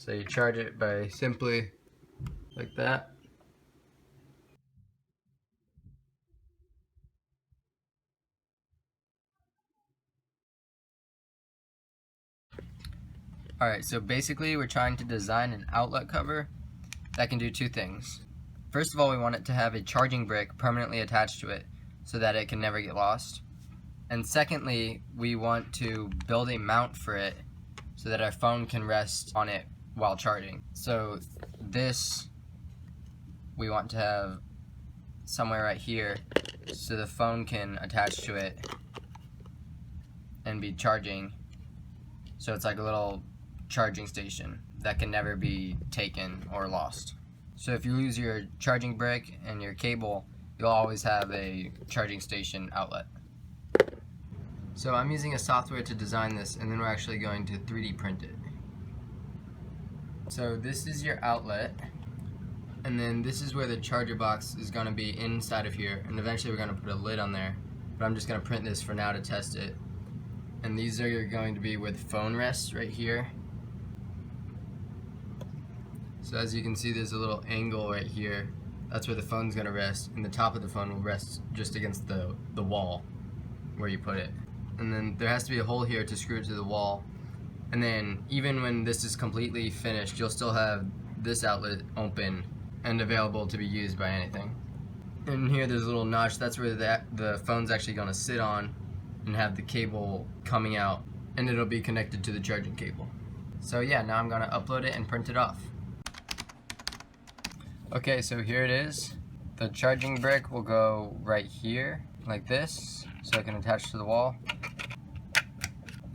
So you charge it by simply like that. Alright, so basically we're trying to design an outlet cover that can do two things. First of all, we want it to have a charging brick permanently attached to it so that it can never get lost. And secondly, we want to build a mount for it so that our phone can rest on it while charging. So this we want to have somewhere right here so the phone can attach to it and be charging. So it's like a little charging station that can never be taken or lost. So if you lose your charging brick and your cable, you'll always have a charging station outlet. So I'm using a software to design this, and then we're actually going to 3D print it. So this is your outlet, and then this is where the charger box is going to be inside of here, and eventually we're going to put a lid on there, but I'm just going to print this for now to test it. And these are going to be where the phone rests right here. So as you can see, there's a little angle right here. That's where the phone's going to rest, and the top of the phone will rest just against the wall where you put it. And then there has to be a hole here to screw it to the wall. And then even when this is completely finished, you'll still have this outlet open and available to be used by anything. And here there's a little notch. That's where the phone's actually going to sit on and have the cable coming out, and it'll be connected to the charging cable. So yeah, now I'm going to upload it and print it off. Okay, so here it is. The charging brick will go right here like this, so I can attach to the wall.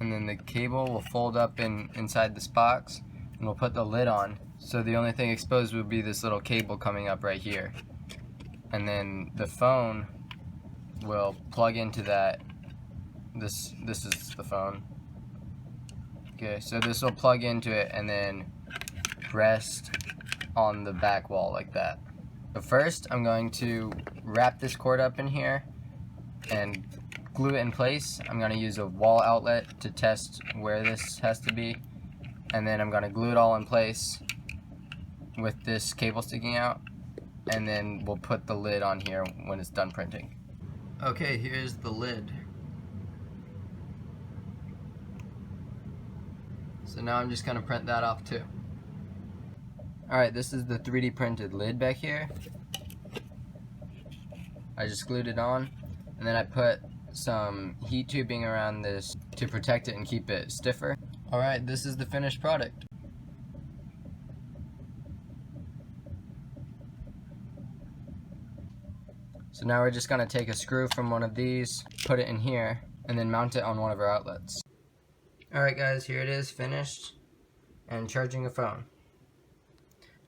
And then the cable will fold up inside this box, and we'll put the lid on. So the only thing exposed will be this little cable coming up right here. And then the phone will plug into that. This is the phone. Okay, so this will plug into it and then rest on the back wall like that. But first, I'm going to wrap this cord up in here and glue it in place. I'm going to use a wall outlet to test where this has to be, and then I'm going to glue it all in place with this cable sticking out, and then we'll put the lid on here when it's done printing. Okay, here's the lid. So now I'm just going to print that off too. Alright, this is the 3D printed lid back here. I just glued it on, and then I put some heat tubing around this to protect it and keep it stiffer. Alright, this is the finished product. So now we're just going to take a screw from one of these, put it in here, and then mount it on one of our outlets. Alright guys, here it is, finished and charging a phone.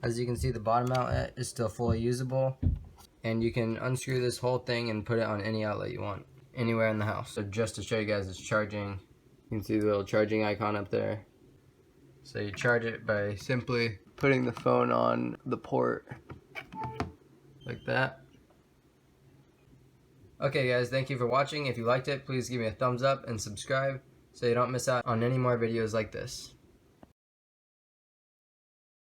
As you can see, the bottom outlet is still fully usable, and you can unscrew this whole thing and put it on any outlet you want, anywhere in the house. So just to show you guys it's charging, you can see the little charging icon up there. So you charge it by simply putting the phone on the port, like that. Okay guys, thank you for watching. If you liked it, please give me a thumbs up and subscribe so you don't miss out on any more videos like this.